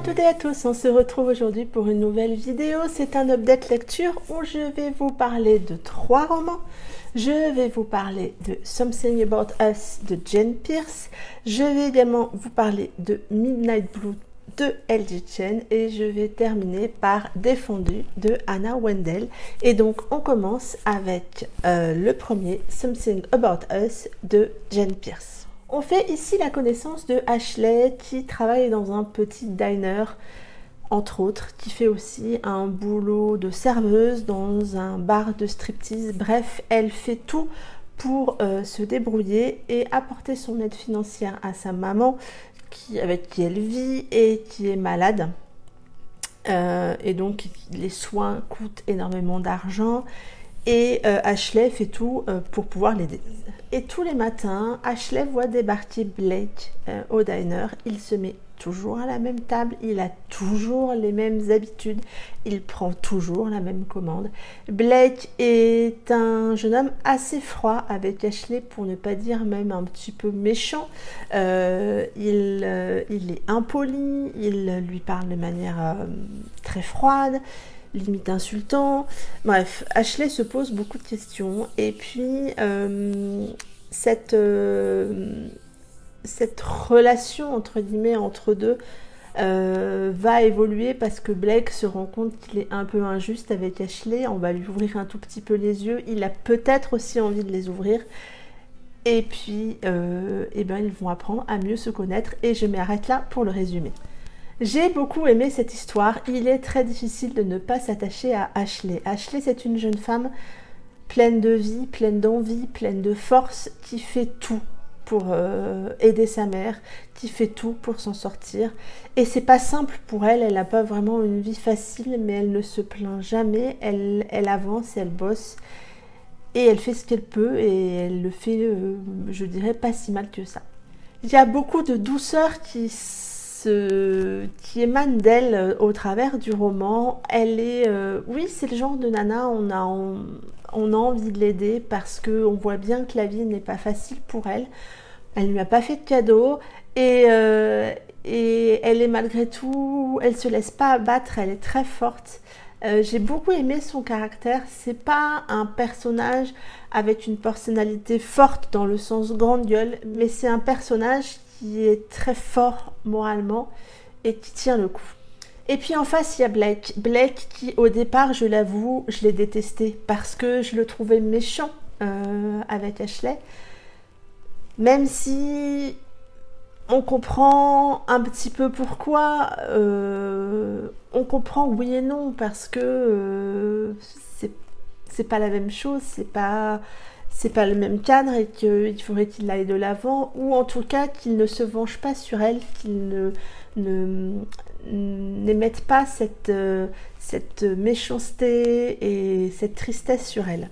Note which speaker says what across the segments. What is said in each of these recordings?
Speaker 1: toutes et à tous, on se retrouve aujourd'hui pour une nouvelle vidéo. C'est un update lecture où je vais vous parler de 3 romans. Je vais vous parler de Something About Us de Jane Pierce. Je vais également vous parler de Midnight Blue de L.J. Chen et je vais terminer par Défendu de Anna Wendell. Et donc on commence avec le premier, Something About Us de Jane Pierce. On fait ici la connaissance de Ashley qui travaille dans un petit diner, entre autres, qui fait aussi un boulot de serveuse dans un bar de striptease. Bref, elle fait tout pour se débrouiller et apporter son aide financière à sa maman avec qui elle vit et qui est malade. Et donc les soins coûtent énormément d'argent et Ashley fait tout pour pouvoir l'aider. Et tous les matins, Ashley voit débarquer Blake au diner. Il se met toujours à la même table, il a toujours les mêmes habitudes, il prend toujours la même commande. Blake est un jeune homme assez froid avec Ashley, pour ne pas dire même un petit peu méchant. Il est impoli, il lui parle de manière très froide, limite insultant. Bref, Ashley se pose beaucoup de questions et puis cette relation entre guillemets entre deux va évoluer parce que Blake se rend compte qu'il est un peu injuste avec Ashley. On va lui ouvrir un tout petit peu les yeux, il a peut-être aussi envie de les ouvrir et puis ils vont apprendre à mieux se connaître et je m'arrête là pour le résumé. J'ai beaucoup aimé cette histoire. Il est très difficile de ne pas s'attacher à Ashley. Ashley, c'est une jeune femme pleine de vie, pleine d'envie, pleine de force, qui fait tout pour aider sa mère, qui fait tout pour s'en sortir. Et c'est pas simple pour elle, elle n'a pas vraiment une vie facile, mais elle ne se plaint jamais, elle avance, elle bosse, et elle fait ce qu'elle peut, et elle le fait, je dirais, pas si mal que ça. Il y a beaucoup de douceur qui émane d'elle au travers du roman. Elle est, oui, c'est le genre de nana, on a envie de l'aider parce qu'on voit bien que la vie n'est pas facile pour elle. Elle ne lui a pas fait de cadeau et elle est malgré tout, elle se laisse pas abattre, elle est très forte. J'ai beaucoup aimé son caractère. C'est pas un personnage avec une personnalité forte dans le sens grande gueule, mais c'est un personnage qui est très fort moralement et qui tient le coup. Et puis en face, il y a Blake. Blake qui, au départ, je l'avoue, je l'ai détesté parce que je le trouvais méchant avec Ashley. Même si on comprend un petit peu pourquoi, on comprend oui et non parce que c'est pas la même chose, c'est pas le même cadre et qu'il faudrait qu'il aille de l'avant, ou en tout cas qu'il ne se venge pas sur elle, qu'il n'émette pas cette méchanceté et cette tristesse sur elle.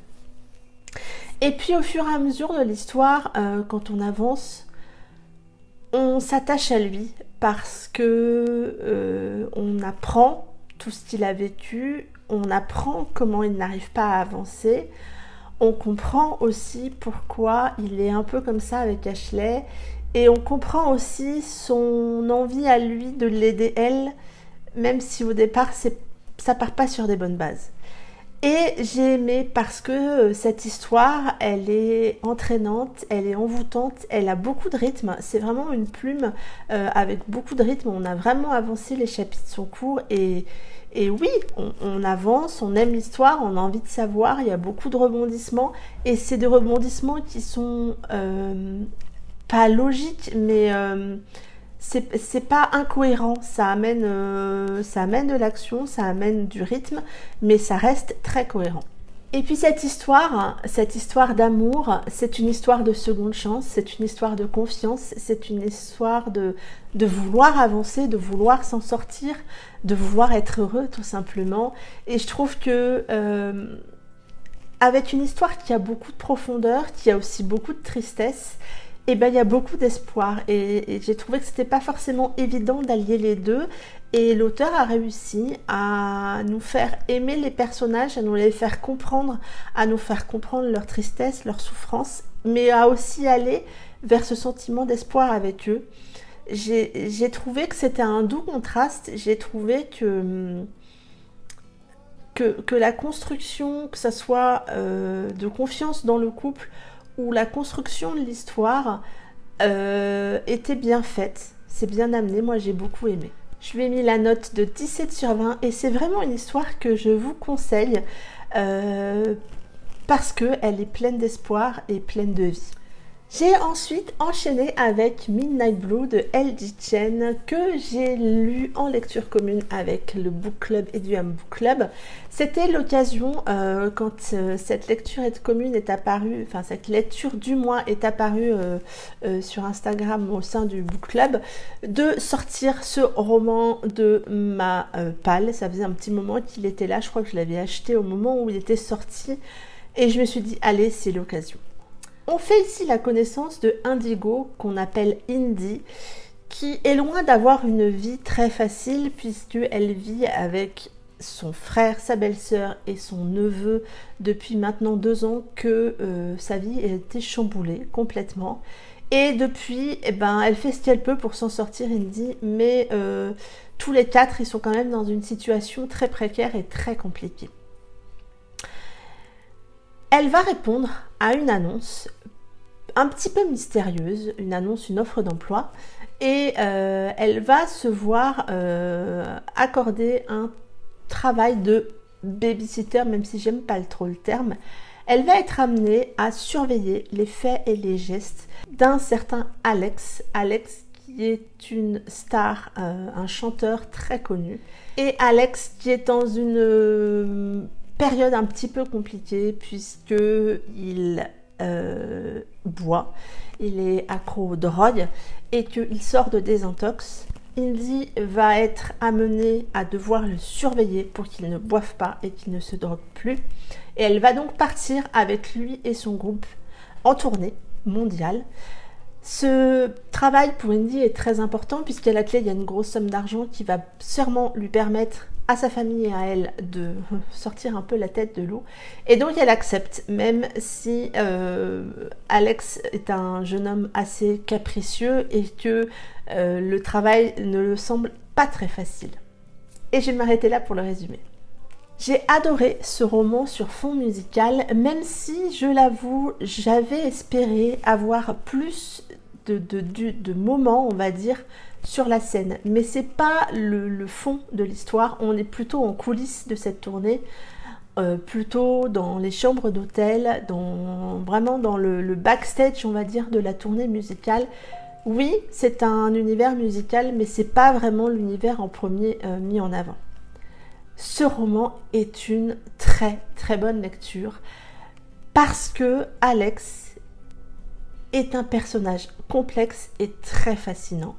Speaker 1: Et puis au fur et à mesure de l'histoire, quand on avance, on s'attache à lui parce que on apprend tout ce qu'il a vécu, on apprend comment il n'arrive pas à avancer. On comprend aussi pourquoi il est un peu comme ça avec Ashley et on comprend aussi son envie à lui de l'aider elle, même si au départ ça part pas sur des bonnes bases. Et j'ai aimé parce que cette histoire, elle est entraînante, elle est envoûtante, elle a beaucoup de rythme. C'est vraiment une plume avec beaucoup de rythme. On a vraiment avancé, les chapitres sont courts et oui, on avance, on aime l'histoire, on a envie de savoir, il y a beaucoup de rebondissements et c'est des rebondissements qui sont pas logiques, mais c'est pas incohérent, ça amène de l'action, ça amène du rythme, mais ça reste très cohérent. Et puis cette histoire d'amour, c'est une histoire de seconde chance, c'est une histoire de confiance, c'est une histoire de vouloir avancer, de vouloir s'en sortir, de vouloir être heureux tout simplement. Et je trouve que avec une histoire qui a beaucoup de profondeur, qui a aussi beaucoup de tristesse, et il y a beaucoup d'espoir. Et j'ai trouvé que c'était pas forcément évident d'allier les deux. Et l'auteur a réussi à nous faire aimer les personnages, à nous les faire comprendre, à nous faire comprendre leur tristesse, leur souffrance, mais à aussi aller vers ce sentiment d'espoir avec eux. j'ai trouvé que c'était un doux contraste. J'ai trouvé que la construction, que ça soit de confiance dans le couple ou la construction de l'histoire était bien faite. C'est bien amené, moi j'ai beaucoup aimé. Je lui ai mis la note de 17 sur 20 et c'est vraiment une histoire que je vous conseille parce qu'elle est pleine d'espoir et pleine de vie. J'ai ensuite enchaîné avec Midnight Blue de L.J. Chen que j'ai lu en lecture commune avec le Book Club et du Book Club. C'était l'occasion, quand cette lecture commune est apparue, enfin cette lecture du mois est apparue sur Instagram au sein du Book Club, de sortir ce roman de ma palle. Ça faisait un petit moment qu'il était là, je crois que je l'avais acheté au moment où il était sorti et je me suis dit allez, c'est l'occasion. On fait ici la connaissance de Indigo, qu'on appelle Indy, qui est loin d'avoir une vie très facile puisqu'elle vit avec son frère, sa belle-sœur et son neveu depuis maintenant 2 ans que sa vie a été chamboulée complètement. Et depuis, eh ben, elle fait ce qu'elle peut pour s'en sortir, Indy, mais tous les 4, ils sont quand même dans une situation très précaire et très compliquée. Elle va répondre à une annonce un petit peu mystérieuse, une annonce, une offre d'emploi, et elle va se voir accorder un travail de babysitter, même si j'aime pas trop le terme. Elle va être amenée à surveiller les faits et les gestes d'un certain Alex, qui est une star, un chanteur très connu, et Alex qui est dans une période un petit peu compliquée puisque il boit, il est accro aux drogues et qu'il sort de désintox. Indy va être amenée à devoir le surveiller pour qu'il ne boive pas et qu'il ne se drogue plus. Et elle va donc partir avec lui et son groupe en tournée mondiale. Ce travail pour Indy est très important puisqu'à la clé, il y a une grosse somme d'argent qui va sûrement lui permettre à sa famille et à elle de sortir un peu la tête de l'eau. Et donc elle accepte, même si Alex est un jeune homme assez capricieux et que le travail ne le semble pas très facile. Et je vais m'arrêter là pour le résumer. J'ai adoré ce roman sur fond musical, même si, je l'avoue, j'avais espéré avoir plus de moments, on va dire, sur la scène. Mais c'est pas le fond de l'histoire, on est plutôt en coulisses de cette tournée, plutôt dans les chambres d'hôtel, vraiment dans le backstage, on va dire, de la tournée musicale. Oui, c'est un univers musical, mais c'est pas vraiment l'univers en premier mis en avant. Ce roman est une très très bonne lecture parce que Alex est un personnage complexe et très fascinant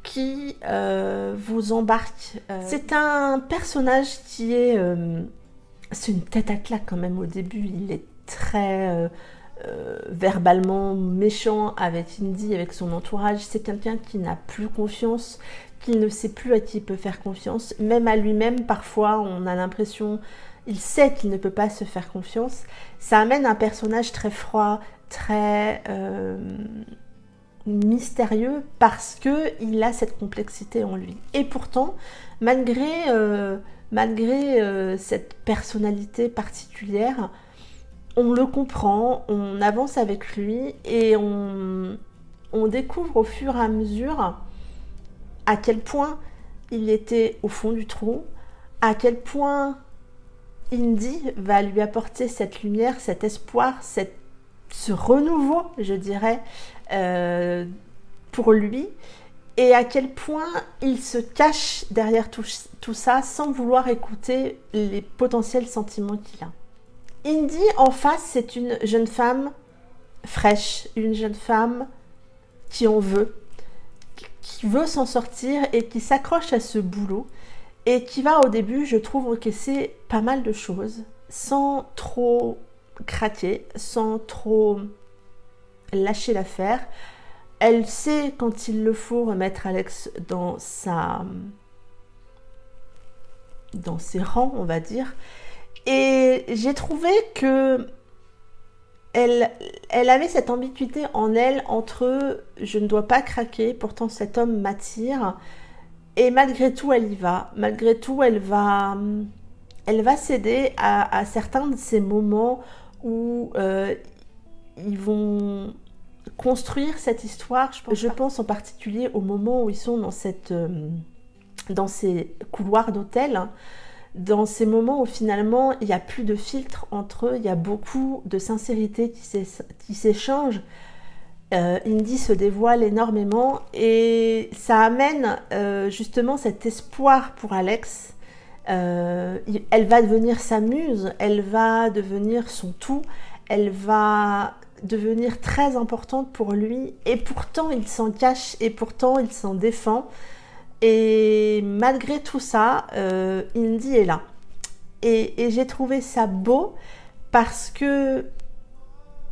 Speaker 1: qui vous embarque. C'est un personnage qui est... c'est une tête à claque quand même au début, il est très... verbalement méchant avec Indy, avec son entourage. C'est quelqu'un qui n'a plus confiance, qui ne sait plus à qui il peut faire confiance. Même à lui-même, parfois, on a l'impression, il sait qu'il ne peut pas se faire confiance. Ça amène un personnage très froid, très mystérieux, parce qu'il a cette complexité en lui. Et pourtant, malgré cette personnalité particulière, on le comprend, on avance avec lui et on découvre au fur et à mesure à quel point il était au fond du trou, à quel point Indy va lui apporter cette lumière, cet espoir, ce renouveau, je dirais, pour lui, et à quel point il se cache derrière tout ça sans vouloir écouter les potentiels sentiments qu'il a. Indy, en face, c'est une jeune femme fraîche, une jeune femme qui en veut, qui veut s'en sortir et qui s'accroche à ce boulot et qui va au début, je trouve, encaisser pas mal de choses sans trop craquer, sans trop lâcher l'affaire. Elle sait quand il le faut remettre Alex dans ses rangs, on va dire. Et j'ai trouvé que elle avait cette ambiguïté en elle entre je ne dois pas craquer, pourtant cet homme m'attire, et malgré tout elle y va. Malgré tout elle va céder à certains de ces moments où ils vont construire cette histoire. Je pense en particulier au moment où ils sont dans ces couloirs d'hôtel, dans ces moments où finalement il n'y a plus de filtre entre eux, il y a beaucoup de sincérité qui s'échange. Indy se dévoile énormément et ça amène justement cet espoir pour Alex. Elle va devenir sa muse, elle va devenir son tout, elle va devenir très importante pour lui et pourtant il s'en cache et pourtant il s'en défend. Et malgré tout ça, Indy est là. Et j'ai trouvé ça beau parce que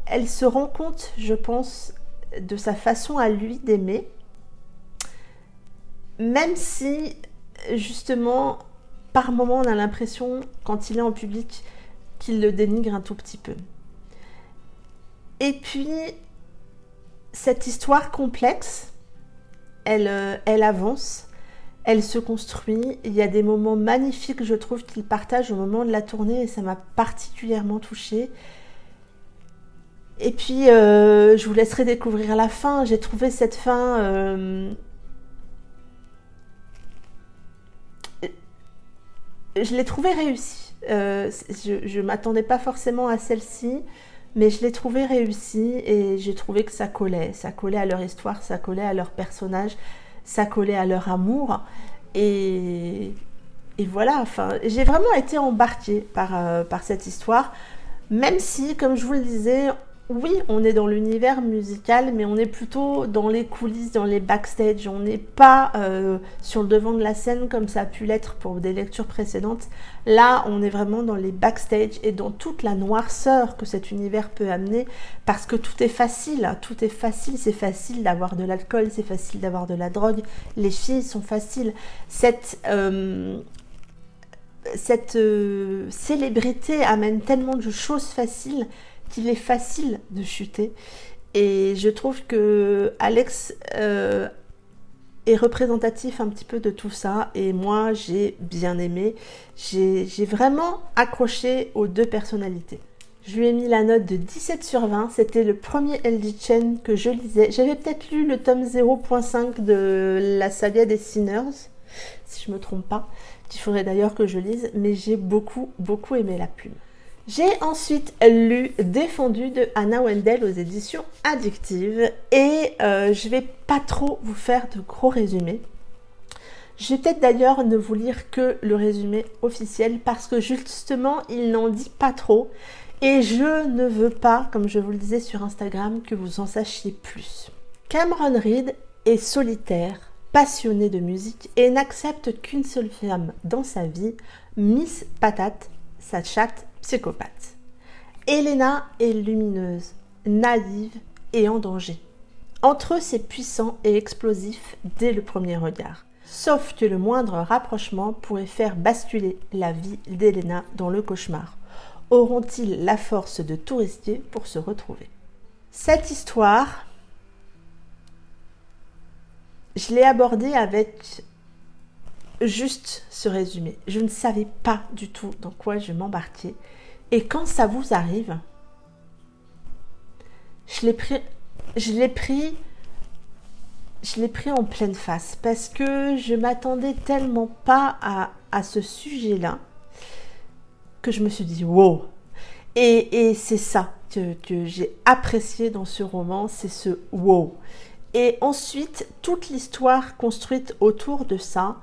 Speaker 1: elle se rend compte, je pense, de sa façon à lui d'aimer. Même si, justement, par moments, on a l'impression, quand il est en public, qu'il le dénigre un tout petit peu. Et puis, cette histoire complexe, elle avance. Elle se construit, il y a des moments magnifiques, je trouve, qu'il partage au moment de la tournée et ça m'a particulièrement touchée. Et puis, je vous laisserai découvrir la fin. J'ai trouvé cette fin... je l'ai trouvée réussie. Je ne m'attendais pas forcément à celle-ci, mais je l'ai trouvée réussie et j'ai trouvé que ça collait. Ça collait à leur histoire, ça collait à leur personnage. Ça collait à leur amour et voilà, enfin, j'ai vraiment été embarquée par cette histoire, même si, comme je vous le disais, oui, on est dans l'univers musical, mais on est plutôt dans les coulisses, dans les backstage, on n'est pas sur le devant de la scène comme ça a pu l'être pour des lectures précédentes. Là, on est vraiment dans les backstage et dans toute la noirceur que cet univers peut amener, parce que tout est facile, c'est facile d'avoir de l'alcool, c'est facile d'avoir de la drogue, les filles sont faciles. Cette célébrité amène tellement de choses faciles qu'il est facile de chuter. Et je trouve que Alex est représentatif un petit peu de tout ça. Et moi, j'ai bien aimé. J'ai vraiment accroché aux deux personnalités. Je lui ai mis la note de 17 sur 20. C'était le premier LD Chen que je lisais. J'avais peut-être lu le tome 0.5 de la saga des Sinners, si je ne me trompe pas, qu'il faudrait d'ailleurs que je lise. Mais j'ai beaucoup aimé la plume. J'ai ensuite lu Défendu de Anna Wendell aux éditions Addictive et je vais pas trop vous faire de gros résumés. Je vais peut-être d'ailleurs ne vous lire que le résumé officiel parce que justement il n'en dit pas trop et je ne veux pas, comme je vous le disais sur Instagram, que vous en sachiez plus. Cameron Reed est solitaire, passionné de musique et n'accepte qu'une seule femme dans sa vie, Miss Patate, sa chatte psychopathe. Elena est lumineuse, naïve et en danger. Entre eux, c'est puissant et explosif dès le premier regard. Sauf que le moindre rapprochement pourrait faire basculer la vie d'Elena dans le cauchemar. Auront-ils la force de tout risquer pour se retrouver? Cette histoire, je l'ai abordée avec juste ce résumé. Je ne savais pas du tout dans quoi je m'embarquais. Et quand ça vous arrive, je l'ai pris en pleine face parce que je m'attendais tellement pas à ce sujet-là que je me suis dit wow. Et c'est ça que j'ai apprécié dans ce roman, c'est ce wow. Et ensuite, toute l'histoire construite autour de ça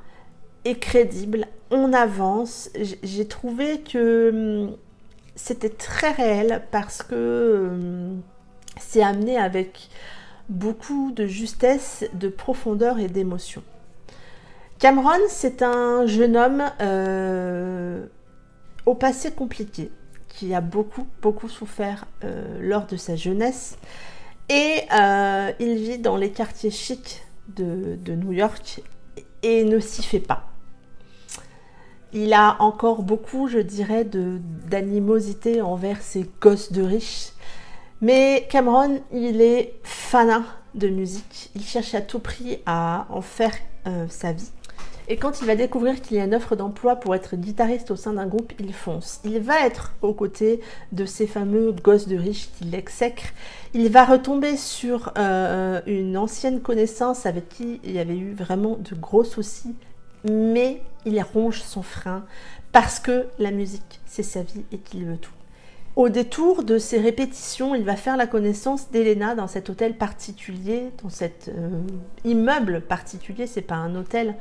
Speaker 1: est crédible, on avance. J'ai trouvé que c'était très réel parce que c'est amené avec beaucoup de justesse, de profondeur et d'émotion. Cameron, c'est un jeune homme au passé compliqué qui a beaucoup souffert lors de sa jeunesse et il vit dans les quartiers chics de New York et ne s'y fait pas. Il a encore beaucoup, je dirais, d'animosité envers ces gosses de riches, Mais Cameron, il est fanat de musique. Il cherche à tout prix à en faire sa vie. Et quand il va découvrir qu'il y a une offre d'emploi pour être guitariste au sein d'un groupe, il fonce. Il va être aux côtés de ces fameux gosses de riches qui l'exècrent. Il va retomber sur une ancienne connaissance avec qui il y avait eu vraiment de gros soucis, mais il ronge son frein parce que la musique, c'est sa vie et qu'il veut tout. Au détour de ces répétitions, il va faire la connaissance d'Elena dans cet hôtel particulier, dans cet immeuble particulier, c'est pas un hôtel.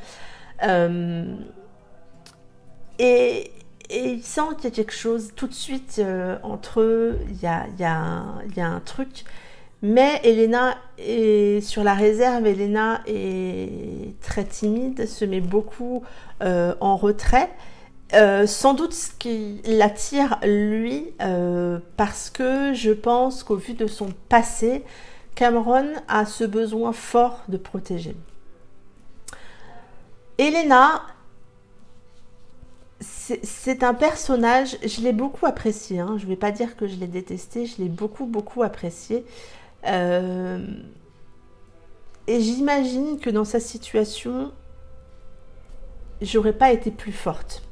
Speaker 1: Et il sent qu'il y a quelque chose tout de suite entre eux, il y a un truc. Mais Elena est sur la réserve, Elena est très timide, se met beaucoup en retrait. Sans doute ce qui l'attire lui, parce que je pense qu'au vu de son passé, Cameron a ce besoin fort de protéger. Elena, c'est un personnage, je l'ai beaucoup apprécié, hein, je ne vais pas dire que je l'ai détesté, je l'ai beaucoup apprécié. Et j'imagine que dans sa situation, j'aurais pas été plus forte.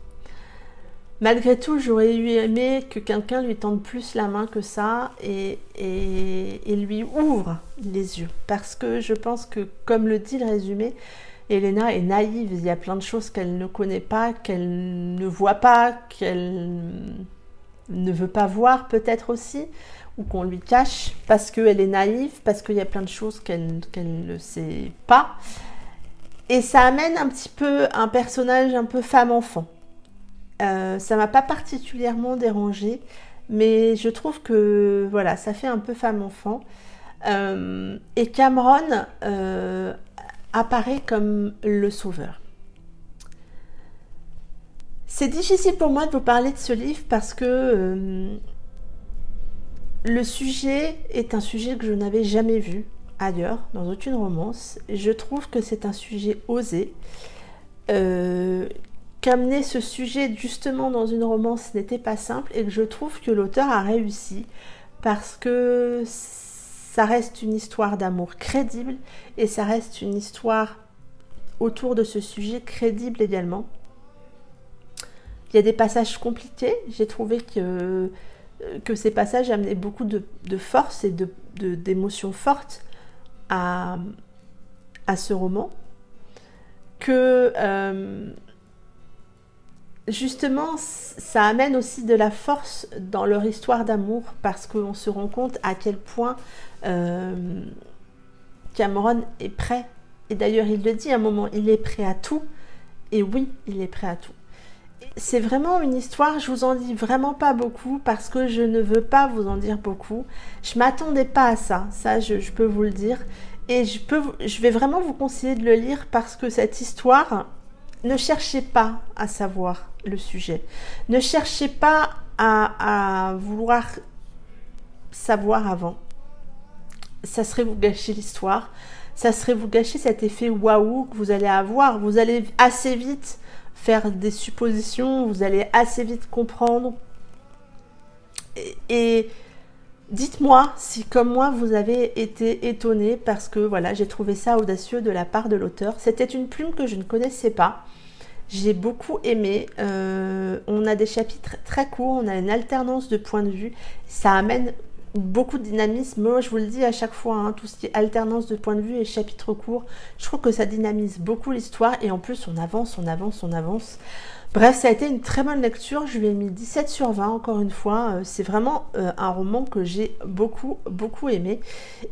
Speaker 1: Malgré tout, j'aurais aimé que quelqu'un lui tende plus la main que ça et lui ouvre les yeux. Parce que je pense que, comme le dit le résumé, Elena est naïve. Il y a plein de choses qu'elle ne connaît pas, qu'elle ne voit pas, qu'elle ne veut pas voir peut-être aussi, ou qu'on lui cache parce qu'elle est naïve, parce qu'il y a plein de choses qu'elle ne sait pas. Et ça amène un petit peu un personnage un peu femme-enfant. Ça m'a pas particulièrement dérangée, mais je trouve que voilà, ça fait un peu femme-enfant. Et Cameron apparaît comme le sauveur. C'est difficile pour moi de vous parler de ce livre parce que le sujet est un sujet que je n'avais jamais vu ailleurs, dans aucune romance. Je trouve que c'est un sujet osé. Qu'amener ce sujet justement dans une romance n'était pas simple et que je trouve que l'auteur a réussi parce que ça reste une histoire d'amour crédible et ça reste une histoire autour de ce sujet crédible également. Il y a des passages compliqués, j'ai trouvé que ces passages amenaient beaucoup de force et d'émotions fortes à ce roman, que justement ça amène aussi de la force dans leur histoire d'amour parce qu'on se rend compte à quel point Cameron est prêt, et d'ailleurs il le dit à un moment, il est prêt à tout, et oui, il est prêt à tout. C'est vraiment une histoire, je vous en dis vraiment pas beaucoup parce que je ne veux pas vous en dire beaucoup. Je m'attendais pas à ça, je peux vous le dire. Et je vais vraiment vous conseiller de le lire parce que cette histoire, ne cherchez pas à savoir le sujet. Ne cherchez pas à vouloir savoir avant. Ça serait vous gâcher l'histoire. Ça serait vous gâcher cet effet waouh que vous allez avoir. Vous allez assez vite faire des suppositions, vous allez assez vite comprendre. Et dites-moi si, comme moi, vous avez été étonné parce que voilà, j'ai trouvé ça audacieux de la part de l'auteur. C'était une plume que je ne connaissais pas. J'ai beaucoup aimé. On a des chapitres très courts, on a une alternance de points de vue. Ça amène beaucoup de dynamisme. Moi, je vous le dis à chaque fois, hein, tout ce qui est alternance de points de vue et chapitres courts, je trouve que ça dynamise beaucoup l'histoire et en plus, on avance. Bref, ça a été une très bonne lecture. Je lui ai mis 17 sur 20, encore une fois. C'est vraiment un roman que j'ai beaucoup aimé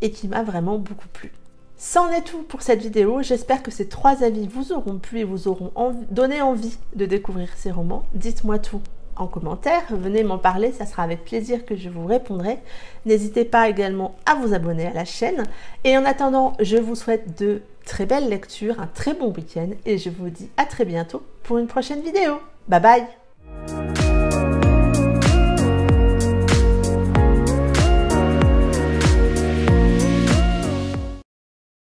Speaker 1: et qui m'a vraiment beaucoup plu. Ça en est tout pour cette vidéo. J'espère que ces 3 avis vous auront plu et vous auront donné envie de découvrir ces romans. Dites-moi tout en commentaire, venez m'en parler, ça sera avec plaisir que je vous répondrai. N'hésitez pas également à vous abonner à la chaîne. Et en attendant, je vous souhaite de très belles lectures, un très bon week-end et je vous dis à très bientôt pour une prochaine vidéo. Bye bye!